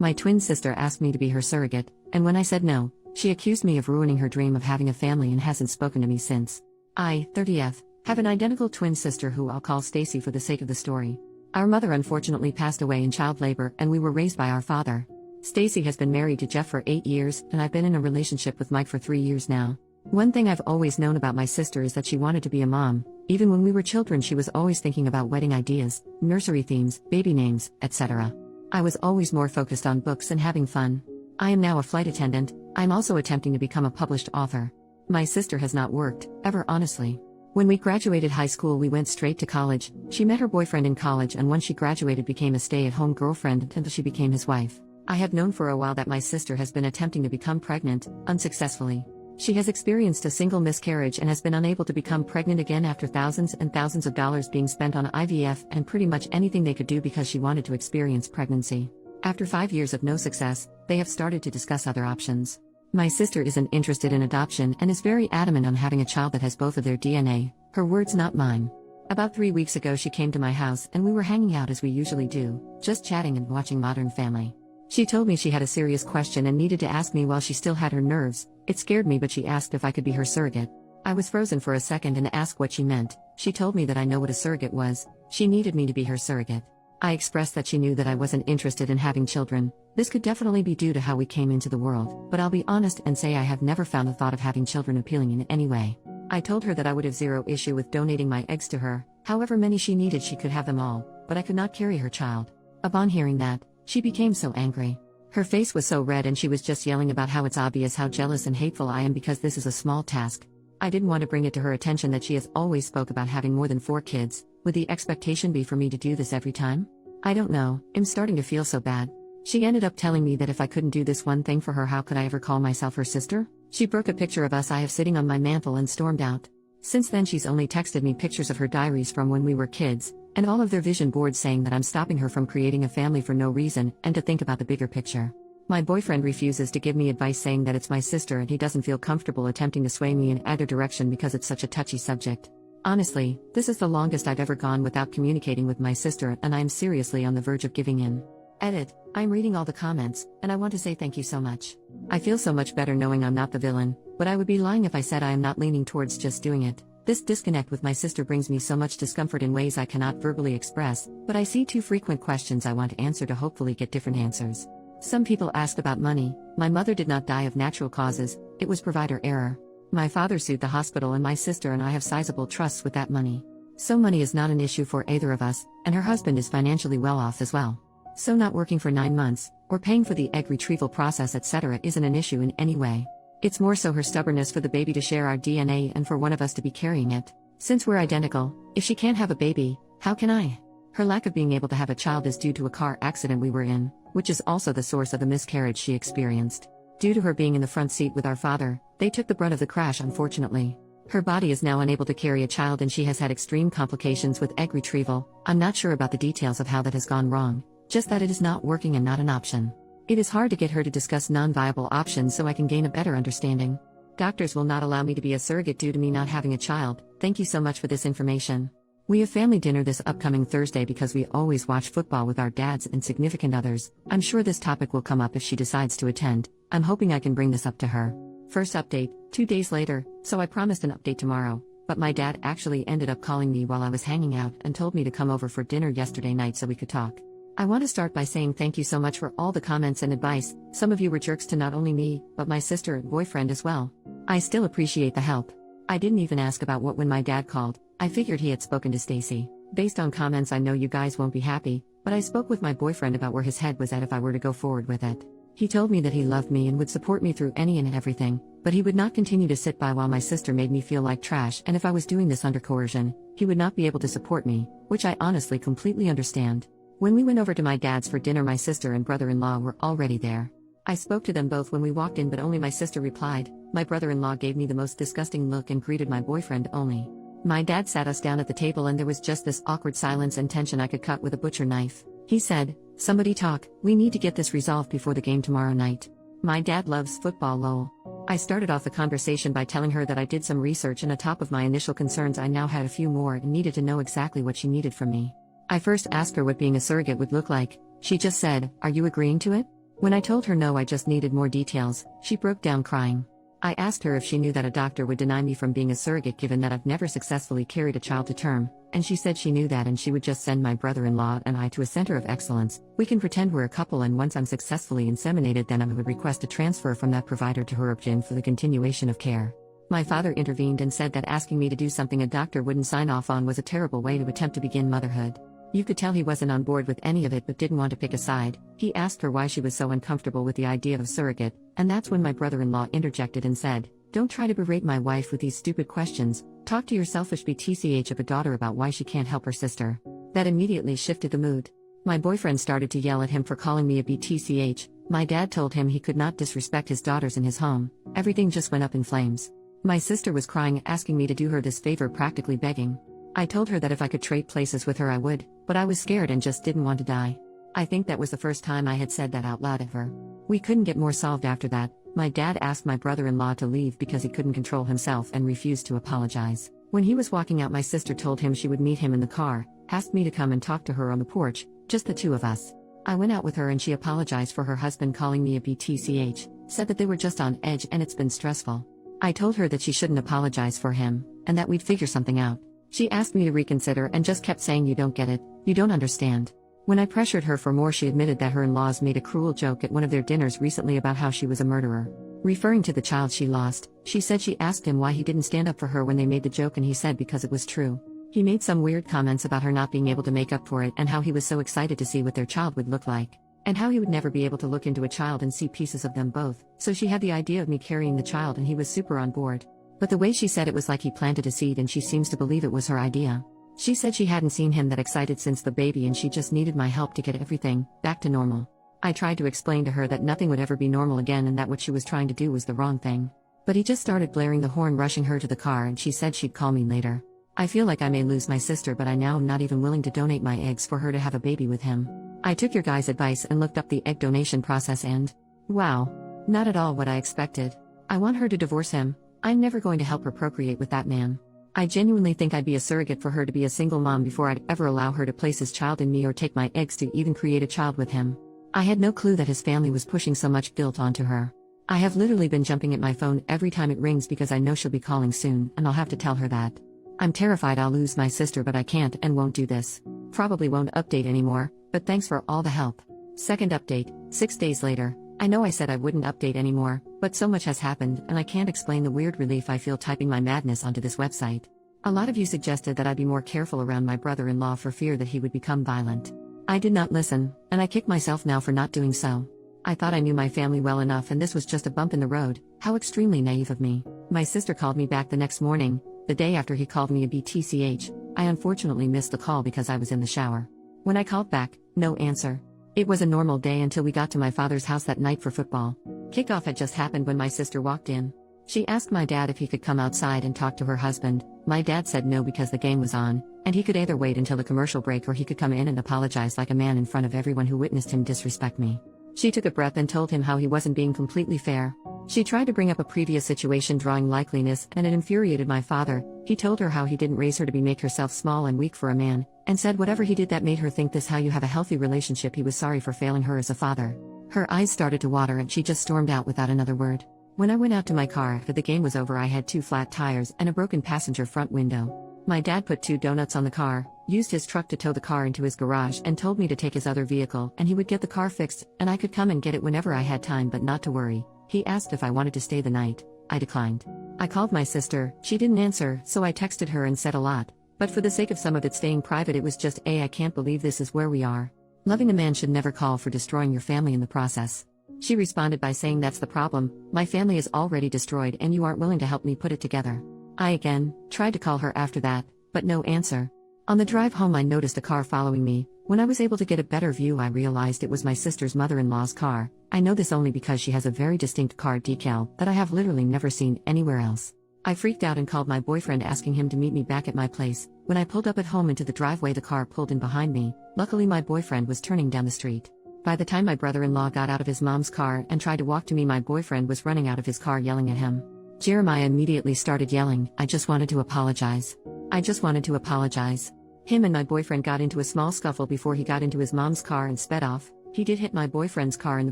My twin sister asked me to be her surrogate, and when I said no, she accused me of ruining her dream of having a family and hasn't spoken to me since. I, 30th, have an identical twin sister who I'll call Stacy for the sake of the story. Our mother unfortunately passed away in child labor and we were raised by our father. Stacy has been married to Jeff for 8 years and I've been in a relationship with Mike for 3 years now. One thing I've always known about my sister is that she wanted to be a mom. Even when we were children she was always thinking about wedding ideas, nursery themes, baby names, etc. I was always more focused on books and having fun. I am now a flight attendant. I'm also attempting to become a published author. My sister has not worked, ever honestly. When we graduated high school we went straight to college. She met her boyfriend in college and once she graduated became a stay-at-home girlfriend until she became his wife. I have known for a while that my sister has been attempting to become pregnant, unsuccessfully. She has experienced a single miscarriage and has been unable to become pregnant again after thousands and thousands of dollars being spent on IVF and pretty much anything they could do because she wanted to experience pregnancy. After 5 years of no success, they have started to discuss other options. My sister isn't interested in adoption and is very adamant on having a child that has both of their DNA, her words not mine. About 3 weeks ago she came to my house and we were hanging out as we usually do, just chatting and watching Modern Family. She told me she had a serious question and needed to ask me while she still had her nerves. It scared me but she asked if I could be her surrogate. I was frozen for a second and asked what she meant. She told me that I know what a surrogate was. She needed me to be her surrogate. I expressed that she knew that I wasn't interested in having children. This could definitely be due to how we came into the world, but I'll be honest and say I have never found the thought of having children appealing in any way. I told her that I would have zero issue with donating my eggs to her. However many she needed she could have them all, but I could not carry her child. Upon hearing that, she became so angry. Her face was so red and she was just yelling about how it's obvious how jealous and hateful I am because this is a small task. I didn't want to bring it to her attention that she has always spoke about having more than 4 kids. Would the expectation be for me to do this every time? I don't know, I'm starting to feel so bad. She ended up telling me that if I couldn't do this one thing for her how could I ever call myself her sister? She broke a picture of us I have sitting on my mantle and stormed out. Since then she's only texted me pictures of her diaries from when we were kids, and all of their vision boards saying that I'm stopping her from creating a family for no reason and to think about the bigger picture. My boyfriend refuses to give me advice saying that it's my sister and he doesn't feel comfortable attempting to sway me in either direction because it's such a touchy subject. Honestly, this is the longest I've ever gone without communicating with my sister and I'm seriously on the verge of giving in. Edit, I'm reading all the comments, and I want to say thank you so much. I feel so much better knowing I'm not the villain, but I would be lying if I said I am not leaning towards just doing it. This disconnect with my sister brings me so much discomfort in ways I cannot verbally express, but I see 2 frequent questions I want to answer to hopefully get different answers. Some people ask about money. My mother did not die of natural causes, it was provider error. My father sued the hospital and my sister and I have sizable trusts with that money. So money is not an issue for either of us, and her husband is financially well off as well. So not working for 9 months, or paying for the egg retrieval process etc. isn't an issue in any way. It's more so her stubbornness for the baby to share our DNA and for one of us to be carrying it. Since we're identical, if she can't have a baby, how can I? Her lack of being able to have a child is due to a car accident we were in, which is also the source of the miscarriage she experienced. Due to her being in the front seat with our father, they took the brunt of the crash unfortunately. Her body is now unable to carry a child and she has had extreme complications with egg retrieval. I'm not sure about the details of how that has gone wrong, just that it is not working and not an option. It is hard to get her to discuss non-viable options so I can gain a better understanding. Doctors will not allow me to be a surrogate due to me not having a child. Thank you so much for this information. We have family dinner this upcoming Thursday because we always watch football with our dads and significant others. I'm sure this topic will come up if she decides to attend. I'm hoping I can bring this up to her. First update, 2 days later, so I promised an update tomorrow, but my dad actually ended up calling me while I was hanging out and told me to come over for dinner yesterday night so we could talk. I want to start by saying thank you so much for all the comments and advice. Some of you were jerks to not only me, but my sister and boyfriend as well. I still appreciate the help. I didn't even ask about what when my dad called. I figured he had spoken to Stacy. Based on comments I know you guys won't be happy, but I spoke with my boyfriend about where his head was at if I were to go forward with it. He told me that he loved me and would support me through any and everything, but he would not continue to sit by while my sister made me feel like trash, and if I was doing this under coercion, he would not be able to support me, which I honestly completely understand. When we went over to my dad's for dinner my sister and brother-in-law were already there. I spoke to them both when we walked in but only my sister replied. My brother-in-law gave me the most disgusting look and greeted my boyfriend only. My dad sat us down at the table and there was just this awkward silence and tension I could cut with a butcher knife. He said, "Somebody talk, we need to get this resolved before the game tomorrow night." My dad loves football lol. I started off the conversation by telling her that I did some research and on top of my initial concerns I now had a few more and needed to know exactly what she needed from me. I first asked her what being a surrogate would look like. She just said, "Are you agreeing to it?" When I told her no, I just needed more details, she broke down crying. I asked her if she knew that a doctor would deny me from being a surrogate given that I've never successfully carried a child to term, and she said she knew that and she would just send my brother-in-law and I to a center of excellence. We can pretend we're a couple, and once I'm successfully inseminated then I would request a transfer from that provider to her option for the continuation of care. My father intervened and said that asking me to do something a doctor wouldn't sign off on was a terrible way to attempt to begin motherhood. You could tell he wasn't on board with any of it but didn't want to pick a side. He asked her why she was so uncomfortable with the idea of a surrogate, and that's when my brother-in-law interjected and said, "Don't try to berate my wife with these stupid questions, talk to your selfish BTCH of a daughter about why she can't help her sister." That immediately shifted the mood. My boyfriend started to yell at him for calling me a BTCH, my dad told him he could not disrespect his daughters in his home, everything just went up in flames. My sister was crying, asking me to do her this favor, practically begging. I told her that if I could trade places with her I would, but I was scared and just didn't want to die. I think that was the first time I had said that out loud ever. We couldn't get more solved after that. My dad asked my brother-in-law to leave because he couldn't control himself and refused to apologize. When he was walking out, my sister told him she would meet him in the car, asked me to come and talk to her on the porch, just the two of us. I went out with her and she apologized for her husband calling me a BTCH, said that they were just on edge and it's been stressful. I told her that she shouldn't apologize for him, and that we'd figure something out. She asked me to reconsider and just kept saying, "You don't get it, you don't understand." When I pressured her for more, she admitted that her in-laws made a cruel joke at one of their dinners recently about how she was a murderer. Referring to the child she lost, she said she asked him why he didn't stand up for her when they made the joke and he said because it was true. He made some weird comments about her not being able to make up for it and how he was so excited to see what their child would look like. And how he would never be able to look into a child and see pieces of them both, so she had the idea of me carrying the child and he was super on board. But the way she said it was like he planted a seed and she seems to believe it was her idea. She said she hadn't seen him that excited since the baby and she just needed my help to get everything back to normal. I tried to explain to her that nothing would ever be normal again and that what she was trying to do was the wrong thing. But he just started blaring the horn, rushing her to the car, and she said she'd call me later. I feel like I may lose my sister, but I now am not even willing to donate my eggs for her to have a baby with him. I took your guys' advice and looked up the egg donation process and, wow, not at all what I expected. I want her to divorce him. I'm never going to help her procreate with that man. I genuinely think I'd be a surrogate for her to be a single mom before I'd ever allow her to place his child in me or take my eggs to even create a child with him. I had no clue that his family was pushing so much guilt onto her. I have literally been jumping at my phone every time it rings because I know she'll be calling soon and I'll have to tell her that. I'm terrified I'll lose my sister, but I can't and won't do this. Probably won't update anymore, but thanks for all the help. Second update, 6 days later. I know I said I wouldn't update anymore, but so much has happened and I can't explain the weird relief I feel typing my madness onto this website. A lot of you suggested that I be more careful around my brother-in-law for fear that he would become violent. I did not listen, and I kick myself now for not doing so. I thought I knew my family well enough and this was just a bump in the road. How extremely naive of me. My sister called me back the next morning, the day after he called me a BTCH. I unfortunately missed the call because I was in the shower. When I called back, no answer. It was a normal day until we got to my father's house that night for football. Kickoff had just happened when my sister walked in. She asked my dad if he could come outside and talk to her husband. My dad said no because the game was on, and he could either wait until the commercial break or he could come in and apologize like a man in front of everyone who witnessed him disrespect me. She took a breath and told him how he wasn't being completely fair. She tried to bring up a previous situation drawing likeliness, and it infuriated my father. He told her how he didn't raise her to make herself small and weak for a man, and said whatever he did that made her think this how you have a healthy relationship, he was sorry for failing her as a father. Her eyes started to water and she just stormed out without another word. When I went out to my car after the game was over, I had 2 flat tires and a broken passenger front window. My dad put 2 donuts on the car, used his truck to tow the car into his garage and told me to take his other vehicle and he would get the car fixed and I could come and get it whenever I had time, but not to worry. He asked if I wanted to stay the night. I declined. I called my sister, she didn't answer, so I texted her and said a lot. But for the sake of some of it staying private, it was just I can't believe this is where we are. Loving a man should never call for destroying your family in the process. She responded by saying that's the problem, my family is already destroyed and you aren't willing to help me put it together. I again tried to call her after that, but no answer. On the drive home I noticed a car following me. When I was able to get a better view I realized it was my sister's mother-in-law's car. I know this only because she has a very distinct car decal that I have literally never seen anywhere else. I freaked out and called my boyfriend asking him to meet me back at my place. When I pulled up at home into the driveway, the car pulled in behind me. Luckily my boyfriend was turning down the street. By the time my brother-in-law got out of his mom's car and tried to walk to me, my boyfriend was running out of his car yelling at him. Jeremiah immediately started yelling, I just wanted to apologize. I just wanted to apologize. Him and my boyfriend got into a small scuffle before he got into his mom's car and sped off. He did hit my boyfriend's car in the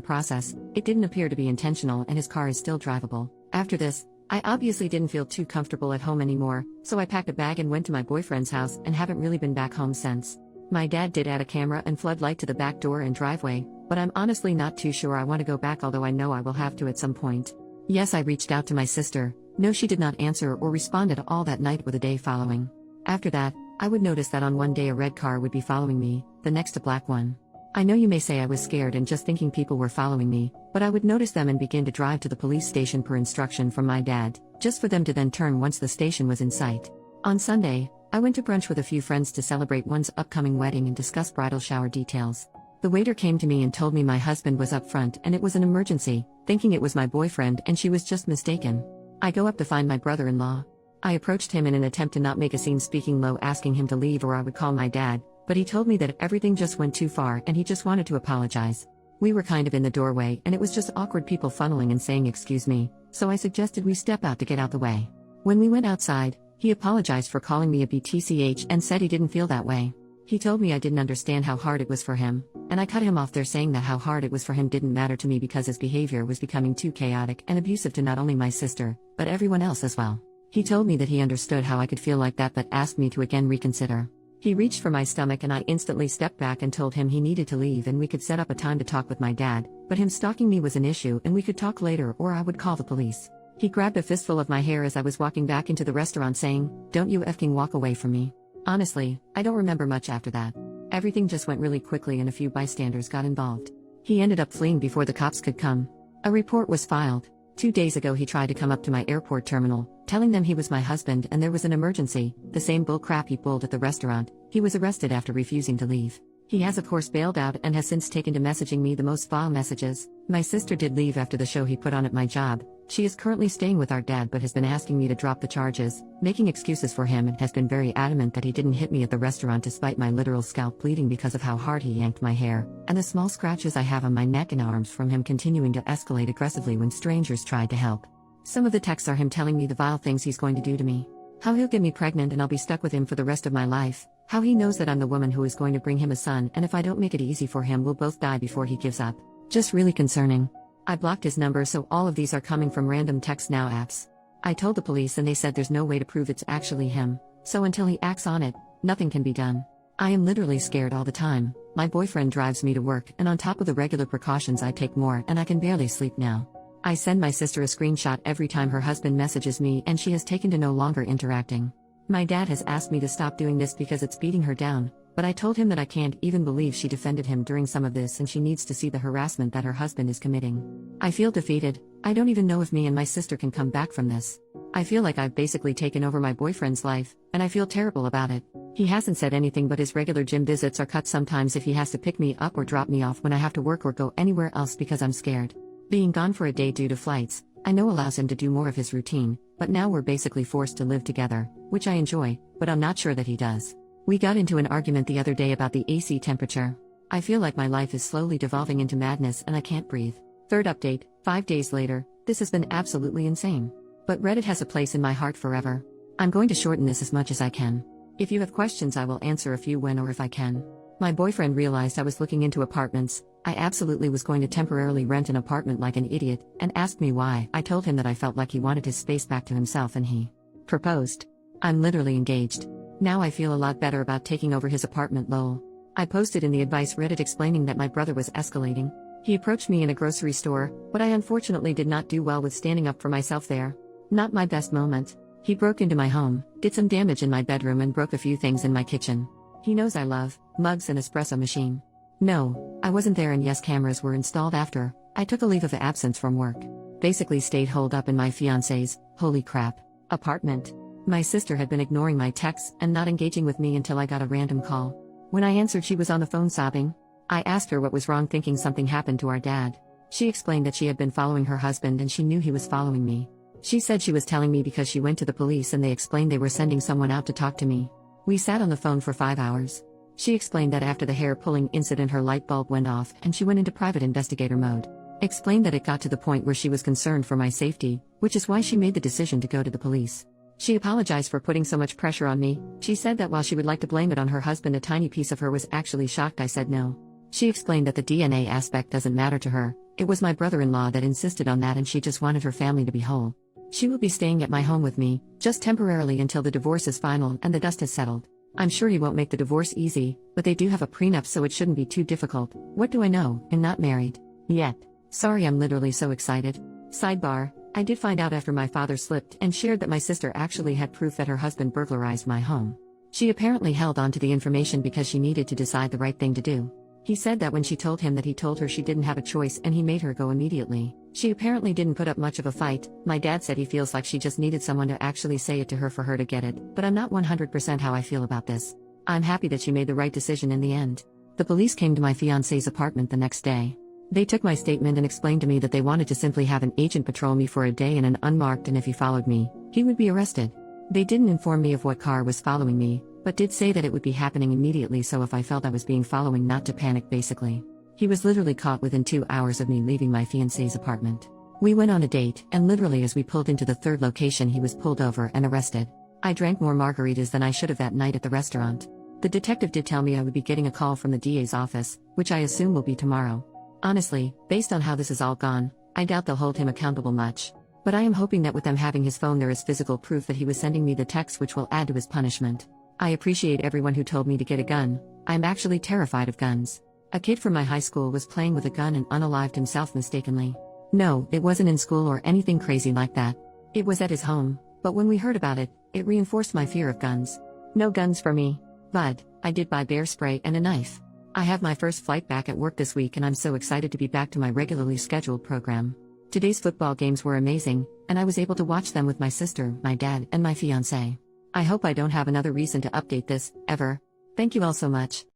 process. It didn't appear to be intentional and his car is still drivable. After this, I obviously didn't feel too comfortable at home anymore, so I packed a bag and went to my boyfriend's house and haven't really been back home since. My dad did add a camera and floodlight to the back door and driveway, but I'm honestly not too sure I want to go back, although I know I will have to at some point. Yes, I reached out to my sister. No, she did not answer or respond at all that night or the day following. After that, I would notice that on one day a red car would be following me, the next a black one. I know you may say I was scared and just thinking people were following me, but I would notice them and begin to drive to the police station per instruction from my dad, just for them to then turn once the station was in sight. On Sunday, I went to brunch with a few friends to celebrate one's upcoming wedding and discuss bridal shower details. The waiter came to me and told me my husband was up front and it was an emergency, thinking it was my boyfriend and she was just mistaken. I go up to find my brother-in-law. I approached him in an attempt to not make a scene, speaking low, asking him to leave or I would call my dad, but he told me that everything just went too far and he just wanted to apologize. We were kind of in the doorway and it was just awkward people funneling and saying excuse me, so I suggested we step out to get out the way. When we went outside, he apologized for calling me a BTCH and said he didn't feel that way. He told me I didn't understand how hard it was for him, and I cut him off there, saying that how hard it was for him didn't matter to me because his behavior was becoming too chaotic and abusive to not only my sister, but everyone else as well. He told me that he understood how I could feel like that but asked me to again reconsider. He reached for my stomach and I instantly stepped back and told him he needed to leave and we could set up a time to talk with my dad, but him stalking me was an issue and we could talk later or I would call the police. He grabbed a fistful of my hair as I was walking back into the restaurant, saying, "Don't you effing walk away from me." Honestly, I don't remember much after that. Everything just went really quickly and a few bystanders got involved. He ended up fleeing before the cops could come. A report was filed. 2 days ago he tried to come up to my airport terminal, telling them he was my husband and there was an emergency, the same bull crap he pulled at the restaurant. He was arrested after refusing to leave. He has of course bailed out and has since taken to messaging me the most vile messages. My sister did leave after the show he put on at my job. She is currently staying with our dad but has been asking me to drop the charges, making excuses for him, and has been very adamant that he didn't hit me at the restaurant despite my literal scalp bleeding because of how hard he yanked my hair, and the small scratches I have on my neck and arms from him continuing to escalate aggressively when strangers tried to help. Some of the texts are him telling me the vile things he's going to do to me. How he'll get me pregnant and I'll be stuck with him for the rest of my life. How he knows that I'm the woman who is going to bring him a son, and if I don't make it easy for him we'll both die before he gives up. Just really concerning. I blocked his number, so all of these are coming from random text now apps. I told the police and they said there's no way to prove it's actually him, so until he acts on it, nothing can be done. I am literally scared all the time. My boyfriend drives me to work and on top of the regular precautions I take more, and I can barely sleep now. I send my sister a screenshot every time her husband messages me and she has taken to no longer interacting. My dad has asked me to stop doing this because it's beating her down, but I told him that I can't even believe she defended him during some of this and she needs to see the harassment that her husband is committing. I feel defeated. I don't even know if me and my sister can come back from this. I feel like I've basically taken over my boyfriend's life, and I feel terrible about it. He hasn't said anything, but his regular gym visits are cut sometimes if he has to pick me up or drop me off when I have to work or go anywhere else because I'm scared. Being gone for a day due to flights, I know allows him to do more of his routine, but now we're basically forced to live together, which I enjoy, but I'm not sure that he does. We got into an argument the other day about the AC temperature. I feel like my life is slowly devolving into madness and I can't breathe. Third update, 5 days later. This has been absolutely insane. But Reddit has a place in my heart forever. I'm going to shorten this as much as I can. If you have questions I will answer a few when or if I can. My boyfriend realized I was looking into apartments. I absolutely was going to temporarily rent an apartment like an idiot, and asked me why. I told him that I felt like he wanted his space back to himself and he proposed. I'm literally engaged. Now I feel a lot better about taking over his apartment, lol. I posted in the advice Reddit explaining that my brother was escalating. He approached me in a grocery store, but I unfortunately did not do well with standing up for myself there. Not my best moment. He broke into my home, did some damage in my bedroom and broke a few things in my kitchen. He knows I love mugs and espresso machine. No, I wasn't there, and yes, cameras were installed after I took a leave of absence from work. Basically stayed holed up in my fiance's, holy crap, apartment. My sister had been ignoring my texts and not engaging with me until I got a random call. When I answered she was on the phone sobbing. I asked her what was wrong, thinking something happened to our dad. She explained that she had been following her husband and she knew he was following me. She said she was telling me because she went to the police and they explained they were sending someone out to talk to me. We sat on the phone for 5 hours. She explained that after the hair pulling incident her light bulb went off and she went into private investigator mode. Explained that it got to the point where she was concerned for my safety, which is why she made the decision to go to the police. She apologized for putting so much pressure on me. She said that while she would like to blame it on her husband, a tiny piece of her was actually shocked I said no. She explained that the DNA aspect doesn't matter to her, it was my brother-in-law that insisted on that and she just wanted her family to be whole. She will be staying at my home with me, just temporarily until the divorce is final and the dust has settled. I'm sure he won't make the divorce easy, but they do have a prenup so it shouldn't be too difficult. What do I know? I'm not married. Yet. Sorry, I'm literally so excited. Sidebar, I did find out after my father slipped and shared that my sister actually had proof that her husband burglarized my home. She apparently held on to the information because she needed to decide the right thing to do. He said that when she told him that he told her she didn't have a choice and he made her go immediately. She apparently didn't put up much of a fight. My dad said he feels like she just needed someone to actually say it to her for her to get it, but I'm not 100% how I feel about this. I'm happy that she made the right decision in the end. The police came to my fiancé's apartment the next day. They took my statement and explained to me that they wanted to simply have an agent patrol me for a day in an unmarked and if he followed me, he would be arrested. They didn't inform me of what car was following me, but did say that it would be happening immediately so if I felt I was being followed not to panic basically. He was literally caught within 2 hours of me leaving my fiancé's apartment. We went on a date, and literally as we pulled into the third location he was pulled over and arrested. I drank more margaritas than I should have that night at the restaurant. The detective did tell me I would be getting a call from the DA's office, which I assume will be tomorrow. Honestly, based on how this has all gone, I doubt they'll hold him accountable much. But I am hoping that with them having his phone there is physical proof that he was sending me the text which will add to his punishment. I appreciate everyone who told me to get a gun. I'm actually terrified of guns. A kid from my high school was playing with a gun and unalived himself mistakenly. No, it wasn't in school or anything crazy like that. It was at his home, but when we heard about it, it reinforced my fear of guns. No guns for me. But I did buy bear spray and a knife. I have my first flight back at work this week and I'm so excited to be back to my regularly scheduled program. Today's football games were amazing, and I was able to watch them with my sister, my dad, and my fiancé. I hope I don't have another reason to update this, ever. Thank you all so much.